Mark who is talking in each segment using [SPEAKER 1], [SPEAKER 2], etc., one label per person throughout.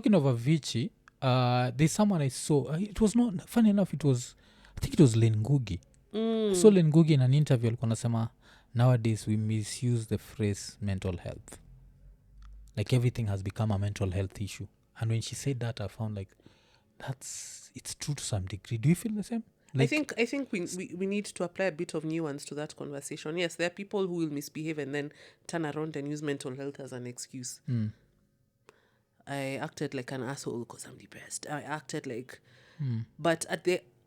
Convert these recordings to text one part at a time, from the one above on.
[SPEAKER 1] talking of Avicii, there's someone I saw. It was not funny enough. I think it was Len Ngugi. I saw Len Ngugi in an interview. Alikuwa anasema nowadays we misuse the phrase mental health. Like everything has become a mental health issue. And when she said that, I found like it's true to some degree. Do you feel the same? Like,
[SPEAKER 2] I think we need to apply a bit of nuance to that conversation. Yes, there are people who will misbehave and then turn around and use mental health as an excuse. I acted like an asshole because I'm depressed. I acted like... But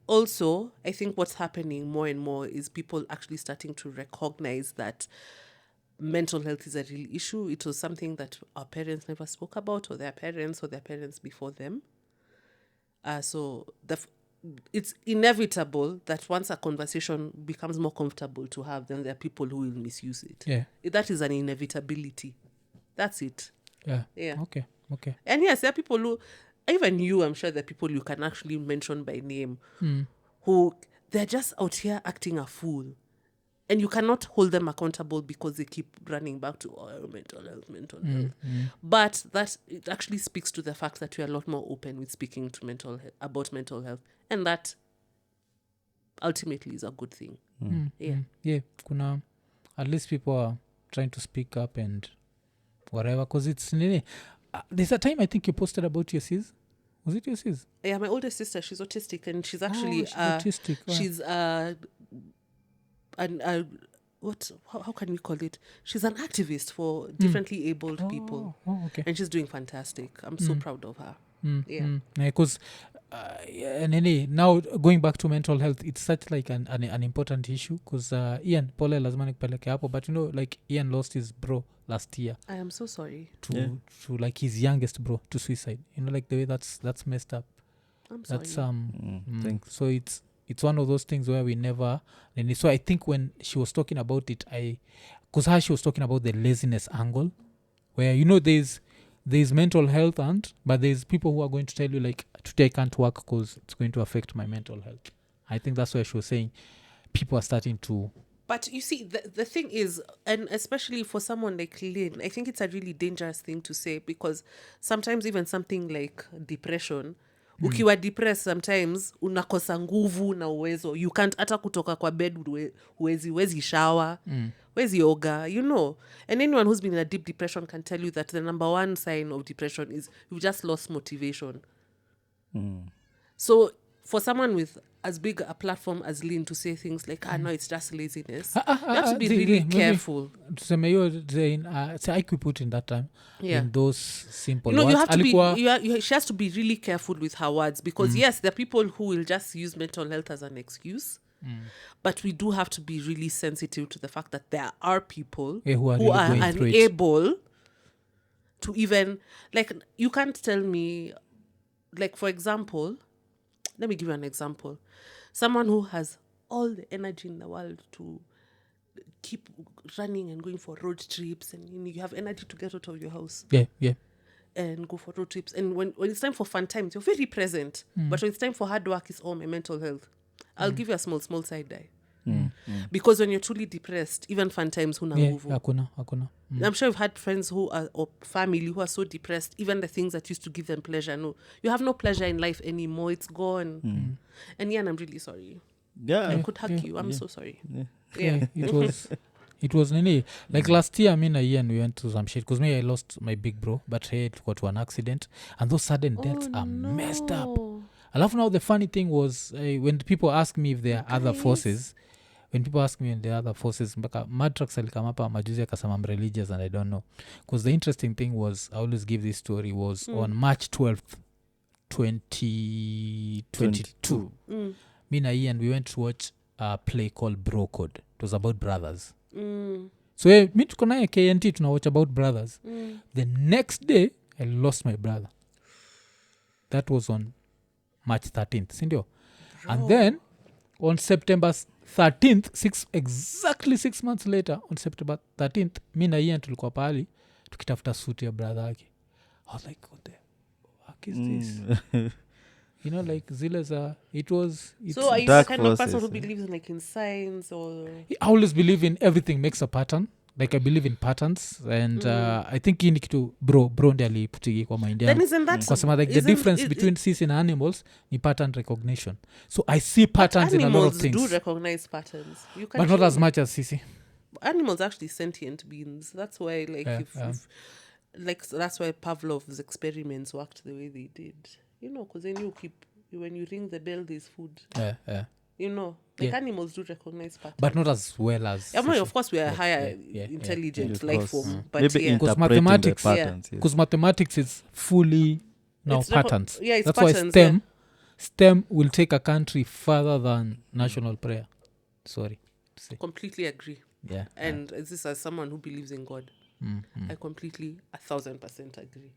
[SPEAKER 2] also, I think what's happening more and more is people actually starting to recognize that mental health is a real issue. It was something that our parents never spoke about, or their parents before them. So it's inevitable that once a conversation becomes more comfortable to have, then there are people who will misuse it.
[SPEAKER 1] Yeah.
[SPEAKER 2] That is an inevitability. That's it.
[SPEAKER 1] Yeah. Okay.
[SPEAKER 2] And yes, there are people who, even you, I'm sure there are people you can actually mention by name who they're just out here acting a fool. And you cannot hold them accountable because they keep running back to mental health. But it actually speaks to the fact that we are a lot more open with speaking to about mental health. And that ultimately is a good thing.
[SPEAKER 1] Yeah. Kuna, at least people are trying to speak up and whatever. Because it's... there's a time I think you posted about your sis. Was it your sis?
[SPEAKER 2] Yeah, my older sister, she's autistic. And she's actually...
[SPEAKER 1] autistic. Wow.
[SPEAKER 2] She's... how can we call it? She's an activist for differently abled people.
[SPEAKER 1] Okay.
[SPEAKER 2] And she's doing fantastic. I'm so proud of her.
[SPEAKER 1] Because now going back to mental health, it's such like an important issue because Ian pole lazima nikupeleke hapo, but like Ian lost his bro last year.
[SPEAKER 2] I am so sorry.
[SPEAKER 1] To like his youngest bro to suicide. Like the way that's messed up.
[SPEAKER 2] I'm sorry.
[SPEAKER 1] That's
[SPEAKER 3] Thanks.
[SPEAKER 1] so it's one of those things where we never... And so I think when she was talking about it, because she was talking about the laziness angle, where there's mental health but there's people who are going to tell you like, today I can't work because it's going to affect my mental health. I think that's why she was saying people are starting to...
[SPEAKER 2] But you see, the thing is, and especially for someone like Lynn, I think it's a really dangerous thing to say because sometimes even something like depression... ukiwa depressed sometimes unakosa nguvu na uwezo. You can't hata kutoka kwa bed huwezi shower, huwezi oga, And anyone who's been in a deep depression can tell you that the number one sign of depression is you've just lost motivation. So for someone with as big a platform as Lynn to say things like, no, it's just laziness, you have to be really careful.
[SPEAKER 1] I could put in that time in those simple words.
[SPEAKER 2] You have to be, she has to be really careful with her words because yes, there are people who will just use mental health as an excuse. But we do have to be really sensitive to the fact that there are people who are unable to even, like, you can't tell me, like, for example, let me give you an example. Someone who has all the energy in the world to keep running and going for road trips, and you have energy to get out of your house.
[SPEAKER 1] Yeah.
[SPEAKER 2] And go for road trips. And when it's time for fun times, you're very present. But when it's time for hard work, it's all my mental health. I'll give you a small side eye. Because when you're truly depressed, even fun times huna nguvu.
[SPEAKER 1] Hakuna.
[SPEAKER 2] I'm sure you've had friends who are, or family who are so depressed, even the things that used to give them pleasure, no, you have no pleasure in life anymore. It's gone. And Ian, I'm really sorry. I could hug you. I'm so sorry.
[SPEAKER 1] It was nini, like last year, Ian, we went to some shit because I lost my big bro, but it got to an accident, and those sudden deaths are messed up. I love now. The funny thing was when people ask me if there are other forces. When people ask me the other forces, mpaka Matrax alikama hapa majuzi akasema I'm religious and I don't know. Because the interesting thing was, I always give this story, was on March 12th, 2022. Me and Ian, we went to watch a play called Bro Code. It was about brothers. So me tuko naye KNT tunawatch about brothers. The next day, I lost my brother. That was on March 13th, sindio? And then on September 13th, exactly 6 months later, on September 13th, mi na Ian tulikuwa pahali tukitafuta suti ya brother yake. I was like, what the fuck is this? Like zile za
[SPEAKER 2] so are you the kind of person who believes in signs or...
[SPEAKER 1] I always believe in everything makes a pattern. like I believe in patterns and I think hii ni kitu bro ndi aliputigi kwa mind
[SPEAKER 2] Then
[SPEAKER 1] yangu
[SPEAKER 2] isn't that
[SPEAKER 1] kwa sema like the difference between sisi na animals ni pattern recognition, so I see patterns in a lot of
[SPEAKER 2] animals
[SPEAKER 1] things
[SPEAKER 2] do recognize patterns. You can
[SPEAKER 1] but not
[SPEAKER 2] show
[SPEAKER 1] as
[SPEAKER 2] me.
[SPEAKER 1] much as sisi.
[SPEAKER 2] Animals are actually sentient beings. That's why like if like that's why Pavlov's experiments worked the way they did. You know, because then when you ring the bell there's food.
[SPEAKER 1] Yeah.
[SPEAKER 2] You know, like animals do recognize patterns.
[SPEAKER 1] But not as well as
[SPEAKER 2] I mean,
[SPEAKER 1] sisi.
[SPEAKER 2] of course we are higher intelligent
[SPEAKER 3] Yeah,
[SPEAKER 2] life form, but
[SPEAKER 3] maybe
[SPEAKER 2] yeah.
[SPEAKER 3] interpreting
[SPEAKER 1] mathematics-
[SPEAKER 3] the patterns. Yes.
[SPEAKER 1] Because mathematics is fully now
[SPEAKER 2] It's
[SPEAKER 1] patterns.
[SPEAKER 2] yeah, it's
[SPEAKER 1] That's
[SPEAKER 2] patterns,
[SPEAKER 1] why STEM will take a country further than national prayer. Sorry to say.
[SPEAKER 2] Completely agree.
[SPEAKER 1] Yeah.
[SPEAKER 2] And this as someone who believes in God, I completely 1,000% agree.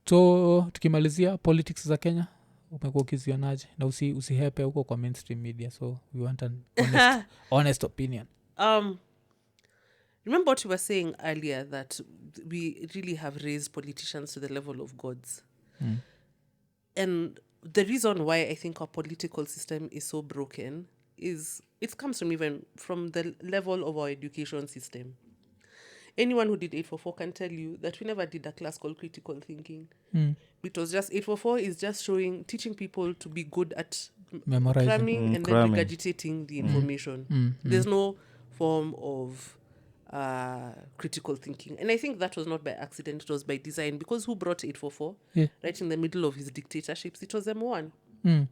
[SPEAKER 1] So tukimalizia politics za Kenya umekuwa ukizionaje na usihepe huko kwa mainstream media, so we want an honest opinion.
[SPEAKER 2] Remember what you were saying earlier, that we really have raised politicians to the level of gods. And the reason why I think our political system is so broken is it comes from even from the level of our education system. Anyone who did 844 can tell you that we never did a class called critical thinking. It was just 844 is just teaching people to be good at
[SPEAKER 1] Memorizing.
[SPEAKER 2] cramming and then
[SPEAKER 3] Cramming.
[SPEAKER 2] regurgitating the information. There's no form of critical thinking. And I think that was not by accident, it was by design, because who brought 844?
[SPEAKER 1] Yeah.
[SPEAKER 2] Right in the middle of his dictatorships, it was M1.
[SPEAKER 1] Mm.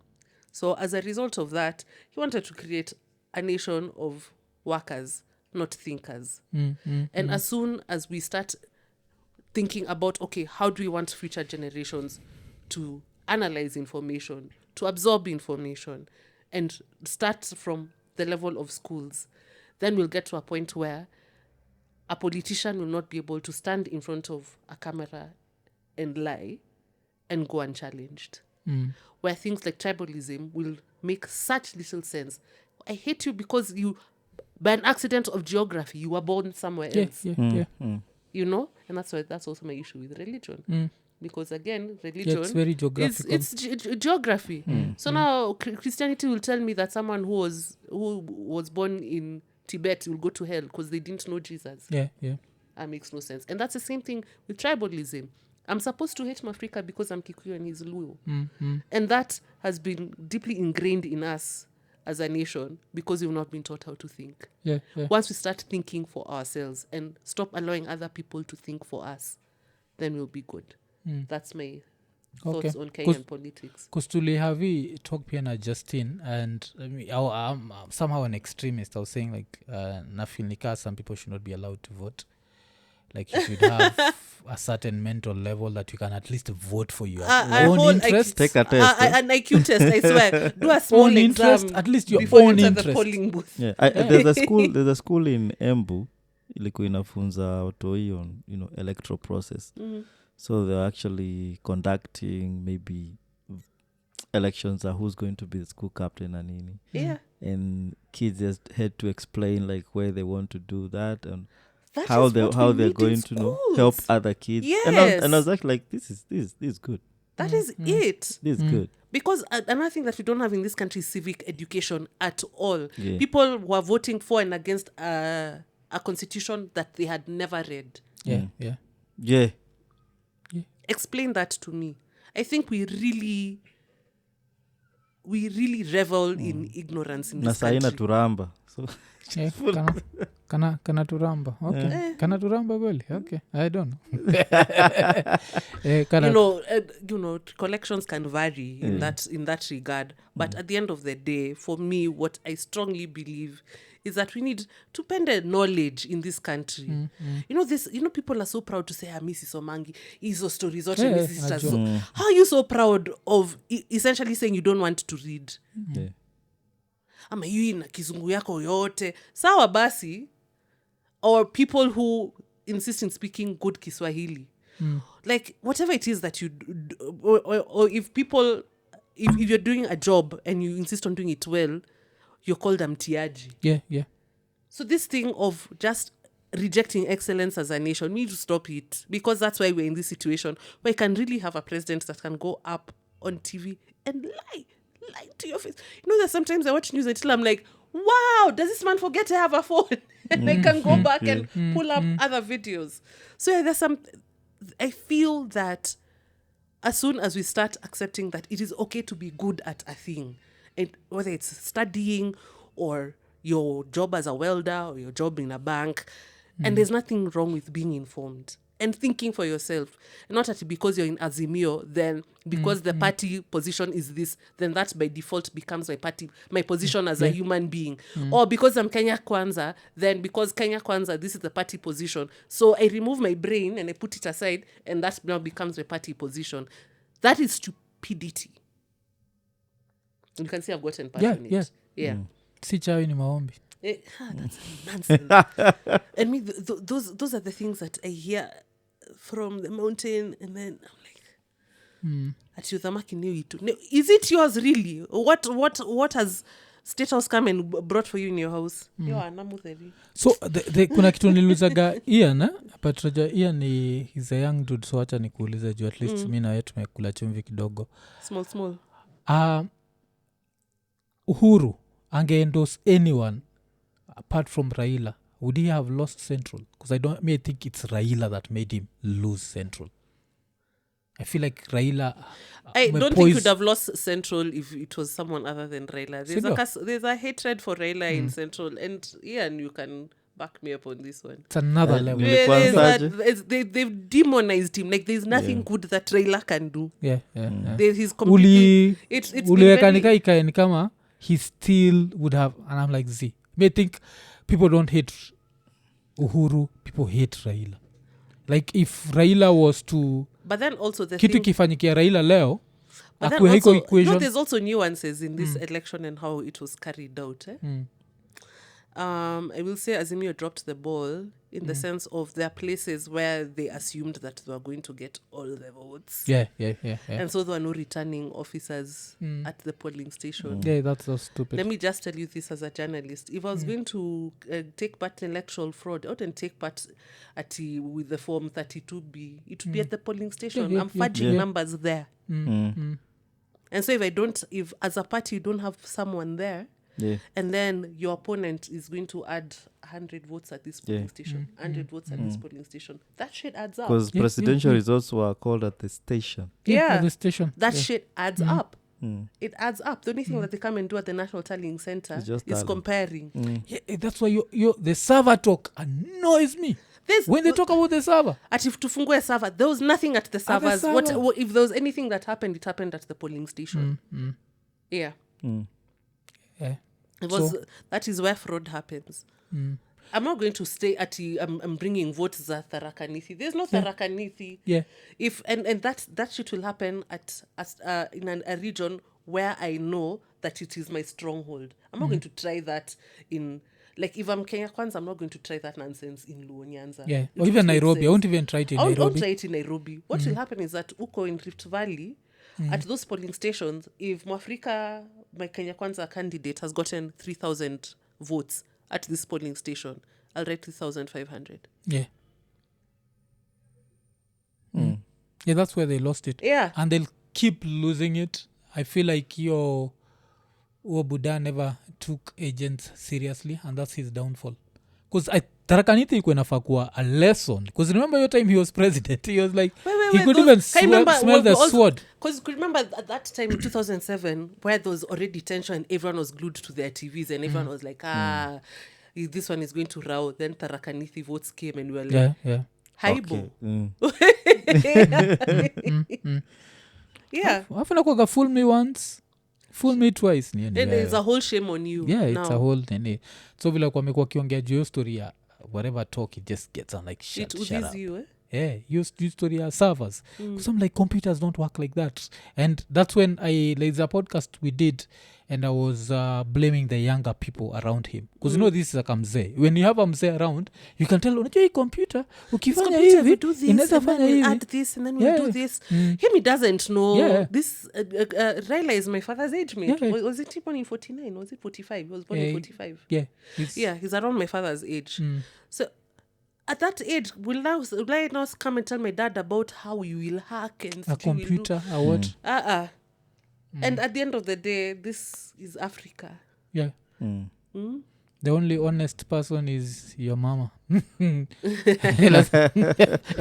[SPEAKER 2] So as a result of that, he wanted to create a nation of workers, not thinkers. And as soon as we start thinking about, okay, how do we want future generations to analyze information, to absorb information, and start from the level of schools, then we'll get to a point where a politician will not be able to stand in front of a camera and lie and go unchallenged. Where things like tribalism will make such little sense. I hate you because you, by an accident of geography, you were born somewhere else. You know? And that's also my issue with religion. Because again, religion
[SPEAKER 1] it's very geographical.
[SPEAKER 2] it's geography. So now Christianity will tell me that someone who was born in Tibet will go to hell because they didn't know Jesus.
[SPEAKER 1] Yeah.
[SPEAKER 2] That makes no sense. And that's the same thing with tribalism. I'm supposed to hate Mafrika because I'm Kikuyu and he's Luo. And that has been deeply ingrained in us as a nation because we've not been taught how to think.
[SPEAKER 1] Yeah.
[SPEAKER 2] Once we start thinking for ourselves and stop allowing other people to think for us, then we'll be good. That's my thoughts on Kenyan politics.
[SPEAKER 1] Because tulihavi talk pia na Justin, and I'm somehow an extremist. I was saying like nafeel nika some people should not be allowed to vote. Like you should have a certain mental level that you can at least vote for your own interest.
[SPEAKER 3] Take a test.
[SPEAKER 2] An IQ test, I swear. Do a small
[SPEAKER 1] Own
[SPEAKER 2] exam
[SPEAKER 1] interest, at least your
[SPEAKER 2] before you
[SPEAKER 1] own
[SPEAKER 2] enter
[SPEAKER 1] interest.
[SPEAKER 2] the polling booth.
[SPEAKER 3] Yeah. There's a school in Embu ilikuwa inafunza watoi on electoral process. So they're actually conducting maybe elections are who's going to be the school captain and nini.
[SPEAKER 2] Yeah.
[SPEAKER 3] And kids just had to explain like where they want to do that and
[SPEAKER 2] That
[SPEAKER 3] how
[SPEAKER 2] is
[SPEAKER 3] they're
[SPEAKER 2] what we need
[SPEAKER 3] going
[SPEAKER 2] in
[SPEAKER 3] to help
[SPEAKER 2] schools.
[SPEAKER 3] other kids.
[SPEAKER 2] Yes.
[SPEAKER 3] And I was actually like, this is good.
[SPEAKER 2] That is it.
[SPEAKER 3] This is good.
[SPEAKER 2] Because another thing that we don't have in this country is civic education at all.
[SPEAKER 3] Yeah.
[SPEAKER 2] People were voting for and against a constitution that they had never read.
[SPEAKER 3] Yeah.
[SPEAKER 2] Explain that to me. I think we really revel in ignorance in
[SPEAKER 3] Na
[SPEAKER 2] this
[SPEAKER 3] saina
[SPEAKER 2] country.
[SPEAKER 3] turamba. So
[SPEAKER 1] Kana turamba. Okay. Kana turamba kweli. Okay. I don't know.
[SPEAKER 2] Collections can vary in that regard. But at the end of the day, for me, what I strongly believe is that we need to pende knowledge in this country. People are so proud to say, Mrs. Somangi, hizo stories, how are you so proud of essentially saying you don't want to read?
[SPEAKER 3] yeah.
[SPEAKER 2] Ama yu ina kizungu yako yote. Sawa basi, or people who insist in speaking good Kiswahili. Like, whatever it is that you do, or if you're doing a job and you insist on doing it well, you're called mtiaji.
[SPEAKER 1] Yeah.
[SPEAKER 2] So this thing of just rejecting excellence as a nation, we need to stop it, because that's why we're in this situation where you can really have a president that can go up on TV and lie to your face. There's sometimes I watch news until I'm like, wow, does this man forget to have a phone? And I can go back and pull up other videos. So yeah, there's some, I feel that as soon as we start accepting that it is okay to be good at a thing, and whether it's studying or your job as a welder or your job in a bank, and there's nothing wrong with being informed and thinking for yourself, not that because you're in Azimio, then because the party position is this, then that by default becomes my position as a human being. Or because I'm Kenya Kwanza, then because Kenya Kwanza, this is the party position. So I remove my brain and I put it aside, and that now becomes my party position. That is stupidity. You can see I've gotten passionate. Yeah.
[SPEAKER 1] Si chawi ni maombi.
[SPEAKER 2] That's nonsense. And me, those are the things that I hear from the mountain, and then I'm like, at Yuthamaki knew it too. Is it yours really? What has State House come and brought for you in your house?
[SPEAKER 1] So kuna kitu niliulizaga Ian, but raja Ian is a young dude, so acha nikuulize juu at least mimi na wewe tumekula chumvi kidogo.
[SPEAKER 2] Small.
[SPEAKER 1] Uhuru ange-endorse anyone apart from Raila, would he have lost Central? Because I think it's Raila that made him lose Central. I feel like Raila...
[SPEAKER 2] I don't think you'd have lost Central if it was someone other than Raila. There's a hatred for Raila in Central, and Ian, you can back me up on this one.
[SPEAKER 1] It's another level.
[SPEAKER 2] They've demonized him. Like, there's nothing good that Raila can do.
[SPEAKER 1] Yeah.
[SPEAKER 2] He's completely...
[SPEAKER 1] Uliwekanika ikaeni kama he still would have... And I'm like, I think people don't hate Uhuru, people hate Raila. Like, if Raila was to...
[SPEAKER 2] But then also the
[SPEAKER 1] kitu kifanyikia Raila leo,
[SPEAKER 2] but then also, equation. There's also nuances in this election and how it was carried out. I will say Azimio dropped the ball in the sense of there are places where they assumed that they were going to get all the votes.
[SPEAKER 1] Yeah.
[SPEAKER 2] And so there were no returning officers at the polling station.
[SPEAKER 1] Yeah, that's so stupid.
[SPEAKER 2] Let me just tell you this as a journalist. If I was going to take part in electoral fraud, I wouldn't take part with the Form 32B. It would be at the polling station. I'm fudging numbers there. And so if as a party you don't have someone there, and then your opponent is going to add 100 votes at this polling station, 100 votes at this polling station, that shit adds up.
[SPEAKER 3] Because presidential results were called at the station.
[SPEAKER 1] At the station.
[SPEAKER 2] That shit adds up. It adds up. The only thing that they come and do at the National Tallying Center is comparing.
[SPEAKER 1] Yeah, that's why the server talk annoys me. When they talk about the server.
[SPEAKER 2] If tufungue a server, there was nothing at the servers. What if there was anything that happened, it happened at the polling station. Yeah. It was that is where fraud happens. I'm not going to stay at I'm bringing votes at Tharaka Nithi. There's no Tharaka Nithi.
[SPEAKER 1] Yeah.
[SPEAKER 2] If and that shit will happen at in a region where I know that it is my stronghold. I'm not going to try that in, like, if I'm Kenya Kwanza, I'm not going to try that nonsense in Luo Nyanza.
[SPEAKER 1] Yeah. Or even Nairobi. I won't even try it in Nairobi.
[SPEAKER 2] I won't try it in Nairobi. What will happen is that Uko in Rift Valley, at those polling stations, if Mwafrika, my Kenya Kwanza candidate, has gotten 3,000 votes at this polling station, I'll write 3,500.
[SPEAKER 1] Yeah. Yeah, that's where they lost it.
[SPEAKER 2] Yeah.
[SPEAKER 1] And they'll keep losing it. I feel like your Buddha never took agents seriously, and that's his downfall. Because Tharaka Nithi ikuwa inafaa kuwa a lesson. Because remember your time he was president, he was like, he could even smell the sword.
[SPEAKER 2] Because remember at that time in 2007, where there was already tension and everyone was glued to their TVs and everyone was like, this one is going to row. Then Tharaka Nithi votes came and we were like, Haibo. Yeah.
[SPEAKER 1] Afuna kuwaga fool me once, fool me twice.
[SPEAKER 2] Then there's a whole shame on you.
[SPEAKER 1] Yeah,
[SPEAKER 2] now.
[SPEAKER 1] It's a whole thing. So vile kwa mekuwa kiongea juu story ya whatever talk, it just gets on like shut up.
[SPEAKER 2] You,
[SPEAKER 1] Yeah, you story ya servers. Because I'm like, computers don't work like that. And that's when there's a podcast we did, and I was blaming the younger people around him. Because you know this is a mzee. When you have a mzee around, you can tell, unajua hii computer, ukifanya hivi, inaweza fanya hivi.
[SPEAKER 2] Add this and then we'll do this. Him, he doesn't know.
[SPEAKER 1] Yeah.
[SPEAKER 2] This Raila is my father's age mate. Yeah. Was it born in 49? Was it 45? He was born in 45.
[SPEAKER 1] Yeah.
[SPEAKER 2] He's around my father's age. So at that age, will I now come and tell my dad about how you will hack and
[SPEAKER 1] a computer or what?
[SPEAKER 2] And at the end of the day, this is Africa.
[SPEAKER 1] Yeah. the only honest person is your mama.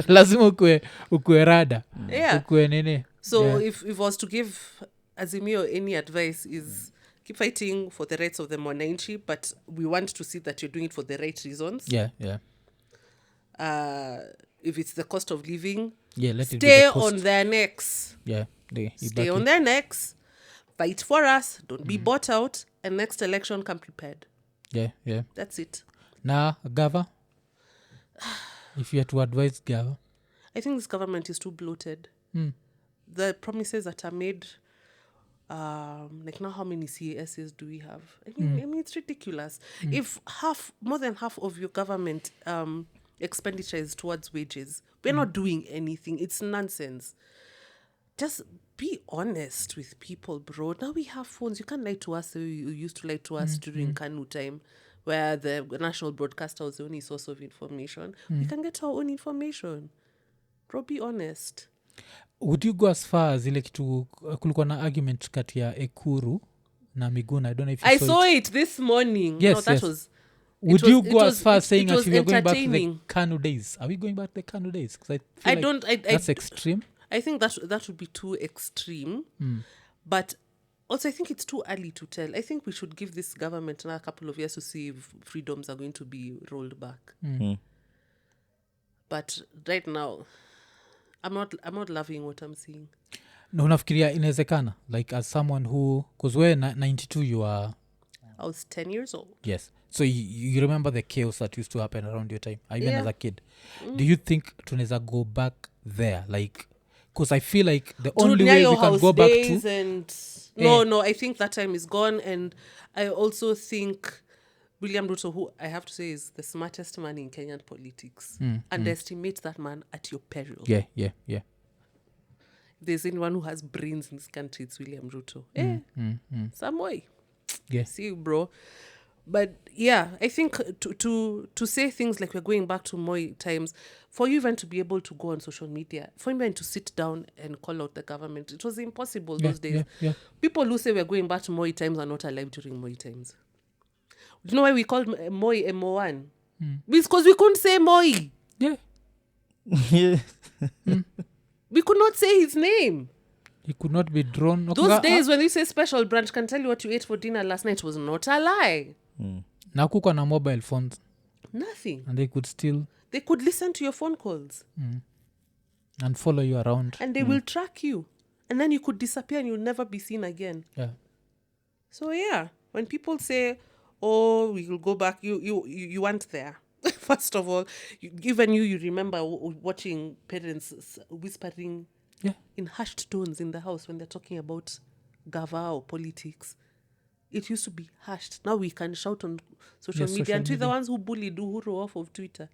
[SPEAKER 1] Lazima ukue rada.
[SPEAKER 2] Yeah.
[SPEAKER 1] Ukue nini.
[SPEAKER 2] So
[SPEAKER 1] Yeah.
[SPEAKER 2] if I was to give Azimio any advice is keep fighting for the rights of the Mwananchi, but we want to see that you're doing it for the right reasons.
[SPEAKER 1] Yeah.
[SPEAKER 2] If it's the cost of living,
[SPEAKER 1] Let it be
[SPEAKER 2] stay
[SPEAKER 1] the cost.
[SPEAKER 2] on their necks.
[SPEAKER 1] Yeah.
[SPEAKER 2] Stay on their necks. Fight for us. Don't be bought out. And next election, come prepared.
[SPEAKER 1] Yeah.
[SPEAKER 2] That's it.
[SPEAKER 1] Now, Gava, if you had to advise Gava.
[SPEAKER 2] I think this government is too bloated. The promises that are made, like now how many CASs do we have? I mean, it's ridiculous. If more than half of your government expenditure is towards wages, we're not doing anything. It's nonsense. Just be honest with people, bro. Now we have phones. You can't lie to us the way you used to lie to us during Kanu time, where the national broadcaster was the only source of information. We can get our own information. Bro, be honest.
[SPEAKER 1] Would you go as far as ile kitu kulikuwa na argument kati ya Ekuru na Miguna? I don't know if you
[SPEAKER 2] saw it this morning.
[SPEAKER 1] Yes,
[SPEAKER 2] no, that
[SPEAKER 1] yes.
[SPEAKER 2] was...
[SPEAKER 1] Would you go as far as saying
[SPEAKER 2] that
[SPEAKER 1] we are going back to the Kanu days? Are we going back to the Kanu days? Because I feel that's extreme.
[SPEAKER 2] I think that would be too extreme. But also, I think it's too early to tell. I think we should give this government another couple of years to see if freedoms are going to be rolled back. But right now, I'm not loving what I'm seeing.
[SPEAKER 1] No, unafikiria inawezekana? Like as someone who, because we're 92, you are...
[SPEAKER 2] I was 10 years old.
[SPEAKER 1] Yes. So you remember the chaos that used to happen around your time, even as a kid. Do you think tunaweza go back there? Like, because I feel like the only way we can go back to...
[SPEAKER 2] And no, I think that time is gone. And I also think William Ruto, who I have to say is the smartest man in Kenyan politics, underestimate that man at your peril.
[SPEAKER 1] Yeah.
[SPEAKER 2] If there's anyone who has brains in this country, it's William Ruto. Some way.
[SPEAKER 1] Yeah.
[SPEAKER 2] See you, bro. But yeah, I think to say things like we're going back to Moi times, for you even to be able to go on social media, for even to sit down and call out the government, it was impossible those days.
[SPEAKER 1] Yeah.
[SPEAKER 2] People who say we're going back to Moi times are not alive during Moi times. Do you know why we called Moi M1? It's because we couldn't say Moi.
[SPEAKER 1] Yeah.
[SPEAKER 2] We could not say his name.
[SPEAKER 1] He could not be drawn.
[SPEAKER 2] Those days when you say special branch can tell you what you ate for dinner last night was not a lie.
[SPEAKER 1] Na kuko na mobile phones.
[SPEAKER 2] Nothing.
[SPEAKER 1] And they could still...
[SPEAKER 2] They could listen to your phone calls.
[SPEAKER 1] And follow you around.
[SPEAKER 2] And they will track you. And then you could disappear and you'll never be seen again.
[SPEAKER 1] Yeah.
[SPEAKER 2] So yeah, when people say, oh, we will go back, you weren't there. First of all, even you remember watching parents whispering in hushed tones in the house when they're talking about Gava or politics. It used to be hushed. Now we can shout on social media. And to the ones who bullied Uhuru off of Twitter.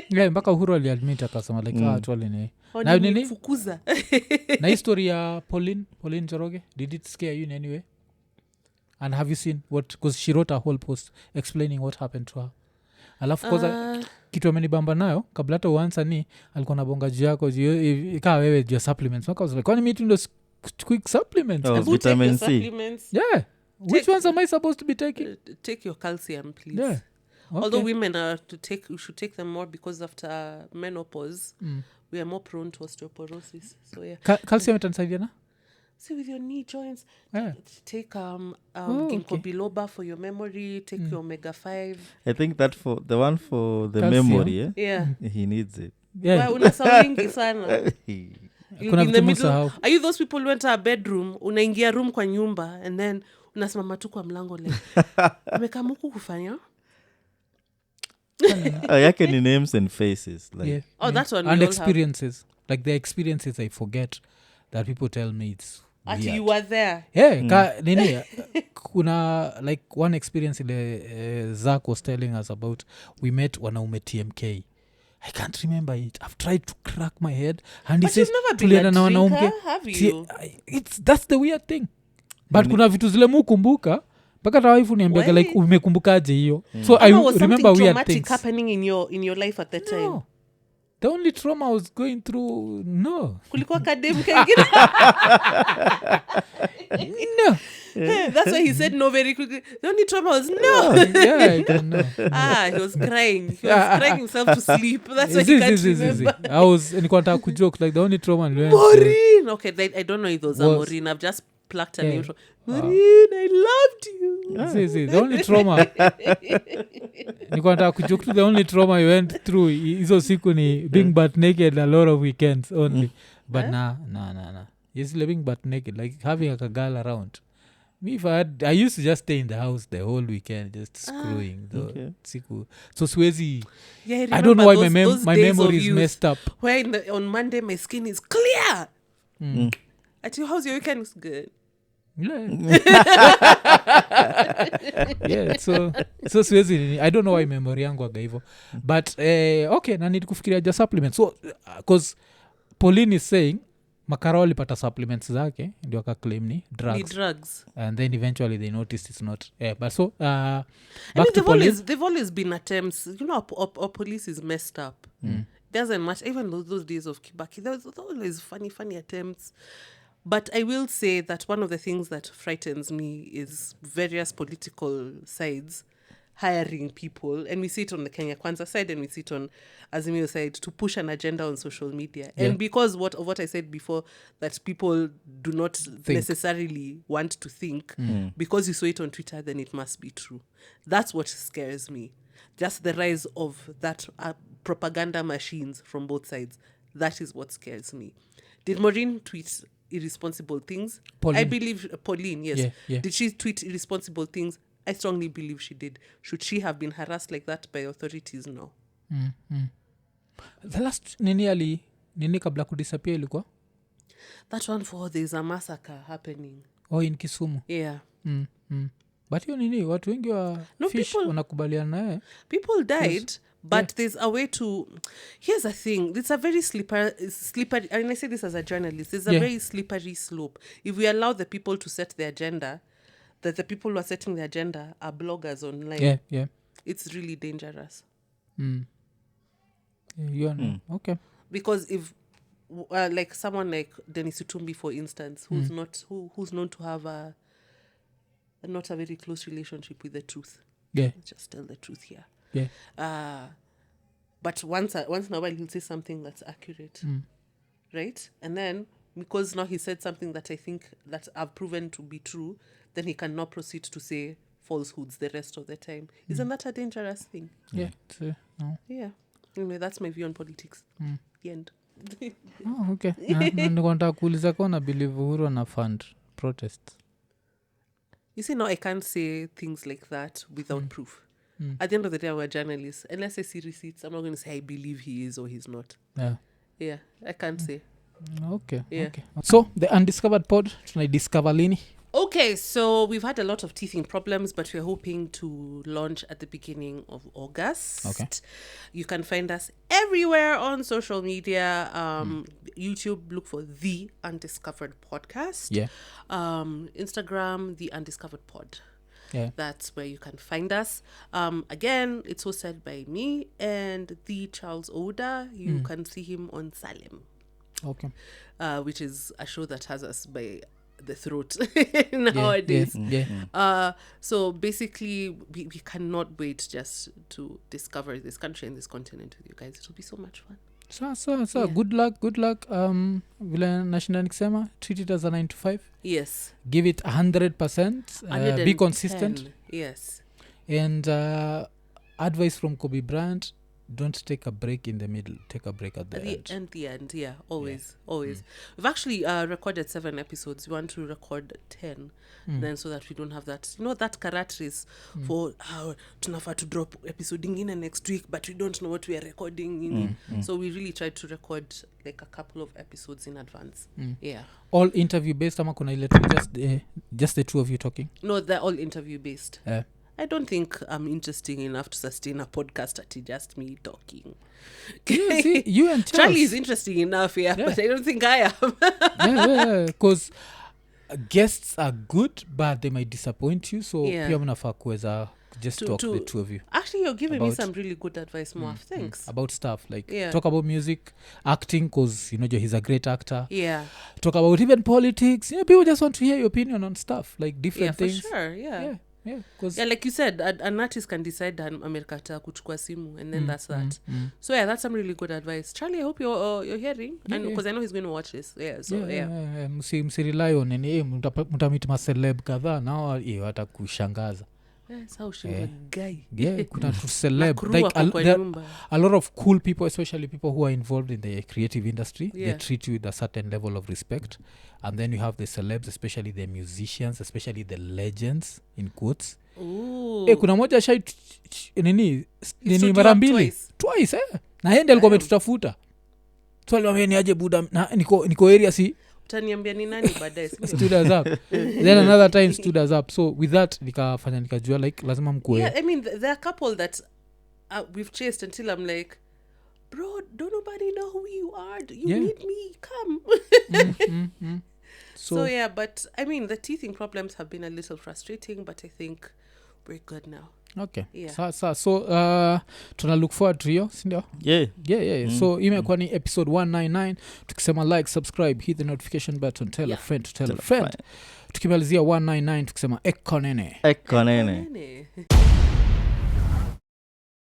[SPEAKER 1] Yeah, mpaka Uhuru aliadmit akasema like actually ni.
[SPEAKER 2] Na nini? Fukuza.
[SPEAKER 1] Na history ya Pauline Njoroge, did it scare you in any way? And have you seen what, because she wrote a whole post explaining what happened to her. Alafu koza kitu amenibamba nayo kabla hata uanza ni alikuwa na bonga juu yako ikawa wewe juu ya supplements. Waka was like, kwani mimi ndo quick supplements?
[SPEAKER 3] Oh, vitamin C.
[SPEAKER 1] Yeah. Which ones am I supposed to be taking?
[SPEAKER 2] Take your calcium, please.
[SPEAKER 1] Yeah. Okay.
[SPEAKER 2] Although women are we should take them more because after menopause, we are more prone to osteoporosis. So yeah.
[SPEAKER 1] Calcium itanisaidia na?
[SPEAKER 2] See, with your knee joints, take ginkgo biloba for your memory, take your omega-5.
[SPEAKER 3] I think that for the one for the
[SPEAKER 1] Calcium.
[SPEAKER 3] memory,
[SPEAKER 2] Yeah.
[SPEAKER 3] he needs it.
[SPEAKER 1] Yeah.
[SPEAKER 2] Unasawingi sana.
[SPEAKER 1] Kuna
[SPEAKER 2] In the
[SPEAKER 1] vitu
[SPEAKER 2] middle,
[SPEAKER 1] msahau.
[SPEAKER 2] are you those people who enter a bedroom, unaingia room kwa nyumba, and then unasimama tu kwa mlango like, umekama huku kufanya?
[SPEAKER 3] Yake ni names and faces. Like.
[SPEAKER 1] Yeah.
[SPEAKER 2] Oh, that's one.
[SPEAKER 1] And experiences. Like the experiences I forget that people tell me it's weird.
[SPEAKER 2] You were there.
[SPEAKER 1] Yeah, nini kuna like one experience ile Zach was telling us about. We met wanaume TMK. I can't remember it. I've tried to crack my head. And he says,
[SPEAKER 2] you've never been a drinker, have you?
[SPEAKER 1] That's the weird thing. But kuna vitu zile mukumbuka mpaka tawaifu niambiaga like umekumbukaje hiyo. So I remember weird things.
[SPEAKER 2] Happening in your life at that time.
[SPEAKER 1] No. The only trauma I was going through, no.
[SPEAKER 2] Kulikuwa kadem kengine.
[SPEAKER 1] No.
[SPEAKER 2] That's why he said no very quickly. The only trauma was no.
[SPEAKER 1] Yeah, I don't know.
[SPEAKER 2] He was crying. He was crying himself to sleep. That's why he can't remember.
[SPEAKER 1] nilikuwa nataka kujoke like the only trauma niliwent through-
[SPEAKER 2] Maureen. Okay, I don't know if those are
[SPEAKER 1] Was-
[SPEAKER 2] Maureen. I've just plucked a
[SPEAKER 1] Yeah.
[SPEAKER 2] name from Maureen. I loved you.
[SPEAKER 1] See, the only trauma nilikuwa nataka kujoke to the only trauma you went through hizo siku ni being butt naked a lot of weekends only but nah yes being butt naked like having a girl around me if I used to just stay in the house the whole weekend just screwing
[SPEAKER 3] Okay.
[SPEAKER 1] siku so siwezi
[SPEAKER 2] Yeah,
[SPEAKER 1] I don't know why
[SPEAKER 2] those
[SPEAKER 1] my
[SPEAKER 2] days of
[SPEAKER 1] memory is
[SPEAKER 2] youth
[SPEAKER 1] messed up
[SPEAKER 2] where on Monday my skin is clear.
[SPEAKER 3] Mm.
[SPEAKER 2] At your house, your weekend is good.
[SPEAKER 1] Yeah, so siwezi nini. I don't know why memory yangu aga hivo but okay na need kufikiria ja supplements so cause Pauline is saying Makaro alipata supplements zake ndio akaclaim ni drugs.
[SPEAKER 2] Ni drugs.
[SPEAKER 1] And then eventually they noticed it's not but so
[SPEAKER 2] I
[SPEAKER 1] back
[SPEAKER 2] mean,
[SPEAKER 1] to Pauline
[SPEAKER 2] they've always been attempts. You know, our police is messed up. Doesn't match. Even those days of Kibaki, there was always funny attempts. But I will say that one of the things that frightens me is various political sides hiring people, and we see it on the Kenya Kwanza side and we see it on Azimio side to push an agenda on social media.
[SPEAKER 1] Yeah.
[SPEAKER 2] And because of what I said before, that people do not necessarily want to think, because you saw it on Twitter, then it must be true. That's what scares me. Just the rise of that propaganda machines from both sides. That is what scares me. Did Maureen tweet irresponsible things?
[SPEAKER 1] Pauline.
[SPEAKER 2] I believe Pauline, yes.
[SPEAKER 1] Yeah.
[SPEAKER 2] Did she tweet irresponsible things? I strongly believe she did. Should she have been harassed like that by authorities? No.
[SPEAKER 1] the last nini kabla kudisappear ilikuwa
[SPEAKER 2] That one for there's a massacre happening.
[SPEAKER 1] in Kisumu
[SPEAKER 2] Yeah.
[SPEAKER 1] but hiyo nini watu wengi wa
[SPEAKER 2] No,
[SPEAKER 1] fish
[SPEAKER 2] people-
[SPEAKER 1] wanakubaliana naye
[SPEAKER 2] People died, but there's a way to... Here's a thing. It's a very slippery... And I say this as a journalist. It's a very slippery slope. If we allow the people to set the agenda, that the people who are setting the agenda are bloggers online,
[SPEAKER 1] yeah
[SPEAKER 2] it's really dangerous.
[SPEAKER 1] you know. Okay
[SPEAKER 2] Because if like someone like Dennis Utumbi, for instance, who's known to have not a very close relationship with the truth.
[SPEAKER 1] yeah
[SPEAKER 2] Just tell the truth here.
[SPEAKER 1] yeah
[SPEAKER 2] But once in a while he'll say something that's accurate, right? And then because now he said something that I think that I've proven to be true, then he cannot proceed to say falsehoods the rest of the time. Isn't that a dangerous thing?
[SPEAKER 1] yeah no.
[SPEAKER 2] Yeah. Anyway, that's my view on politics. The end.
[SPEAKER 1] Okay nikuantaa kuuliza kona believe Uhuru na fund protest
[SPEAKER 2] You see, now I can't say things like that without proof. At the end of the day, I'm a journalist. Unless I see receipts, I'm not going to say I believe he is or he's not. Yeah, I can't say.
[SPEAKER 1] Okay.
[SPEAKER 2] Yeah.
[SPEAKER 1] Okay. So the undiscovered pod tunaidiscover lini?
[SPEAKER 2] Okay, so we've had a lot of teething problems, but we're hoping to launch at the beginning of August.
[SPEAKER 1] Okay.
[SPEAKER 2] You can find us everywhere on social media. YouTube, look for The Undiscovered Podcast.
[SPEAKER 1] Yeah.
[SPEAKER 2] Instagram, The Undiscovered Pod.
[SPEAKER 1] Yeah.
[SPEAKER 2] That's where you can find us. Again, it's hosted by me and the Charles Oda. You can see him on Salem,
[SPEAKER 1] Okay.
[SPEAKER 2] which is a show that has us by the throat nowadays.
[SPEAKER 1] Yeah.
[SPEAKER 2] So basically, we cannot wait just to discover this country and this continent with you guys. It will be so much fun.
[SPEAKER 1] So good luck vile nashinda nikisema treat it as a 9 to 5.
[SPEAKER 2] Yes.
[SPEAKER 1] Give it 100%. Be consistent.
[SPEAKER 2] 110. Yes.
[SPEAKER 1] And advice from Kobe Bryant, don't take a break in the middle, take a break at the end.
[SPEAKER 2] The end, yeah, always. We've actually recorded 7 episodes. We want to record 10 then, so that we don't have that, that karat race for tunafaa to drop episode ingine next week, but we don't know what we are recording. So we really tried to record like a couple of episodes in advance. Yeah.
[SPEAKER 1] All interview based ama kuna ile just the two of you talking?
[SPEAKER 2] No, they're all interview based.
[SPEAKER 1] Yeah.
[SPEAKER 2] I don't think I'm interesting enough to sustain a podcast at just me talking.
[SPEAKER 1] Yeah, see, you and Charles.
[SPEAKER 2] Charlie is interesting enough, but I don't think I am.
[SPEAKER 1] Yeah, because guests are good but they might disappoint you, so
[SPEAKER 2] Yeah.
[SPEAKER 1] pia mnafaa kuweza just talk the two of you
[SPEAKER 2] Actually, you're giving me
[SPEAKER 1] About-
[SPEAKER 2] some really good advice, Moaf. Thanks.
[SPEAKER 1] about stuff like
[SPEAKER 2] Yeah.
[SPEAKER 1] talk about music, acting, because he's a great actor.
[SPEAKER 2] Yeah.
[SPEAKER 1] Talk about even politics. People just want to hear your opinion on stuff like
[SPEAKER 2] Yeah,
[SPEAKER 1] different
[SPEAKER 2] for
[SPEAKER 1] things.
[SPEAKER 2] sure. Yeah.
[SPEAKER 1] Yeah, 'cause-
[SPEAKER 2] Yeah, like you said, an artist can decide amekata kuchukua simu, and then that's that. So yeah, that's some really good advice. Charlie, I hope you're hearing, because I know he's going to watch this. Yeah, so yeah.
[SPEAKER 1] msirely on nini, mtamit maceleb kadhaa nao hata kushangaza.
[SPEAKER 2] Yes, how she was a guy.
[SPEAKER 1] Kuna tu celeb
[SPEAKER 2] Crew
[SPEAKER 1] like
[SPEAKER 2] wako kwa nyumba.
[SPEAKER 1] a lot of cool people, especially people who are involved in the creative industry. They
[SPEAKER 2] Yeah.
[SPEAKER 1] treat you with a certain level of respect, and then you have the celebs, especially the musicians, especially the legends in quotes.
[SPEAKER 2] Ooh.
[SPEAKER 1] Kuna moja shai nini
[SPEAKER 2] stood you
[SPEAKER 1] mara
[SPEAKER 2] up
[SPEAKER 1] mbili twice na yeye ndiye alikuwa ametutafuta, so aliambia ni aje buda na niko area si
[SPEAKER 2] Utaniambia ni nani baadaye.
[SPEAKER 1] stood us up then another time stood us up, so with that nikajua like lazima mkue.
[SPEAKER 2] Yeah, I mean, there are a couple that we've chased until I'm like, bro, don't nobody know who you are. You
[SPEAKER 1] Yeah.
[SPEAKER 2] need me, come. So yeah, but I mean, the teething problems have been a little frustrating, but I think we're good now.
[SPEAKER 1] Okay.
[SPEAKER 2] Yeah.
[SPEAKER 1] So tuna look forward to hiyo, sindio?
[SPEAKER 3] Yeah.
[SPEAKER 1] So imekuwa ni episode 199, tukisema like, subscribe, hit the notification button, tell a friend to tell a friend. Tukimalizia 199 tukisema Iko Nini.
[SPEAKER 3] Iko Nini.
[SPEAKER 2] Nene.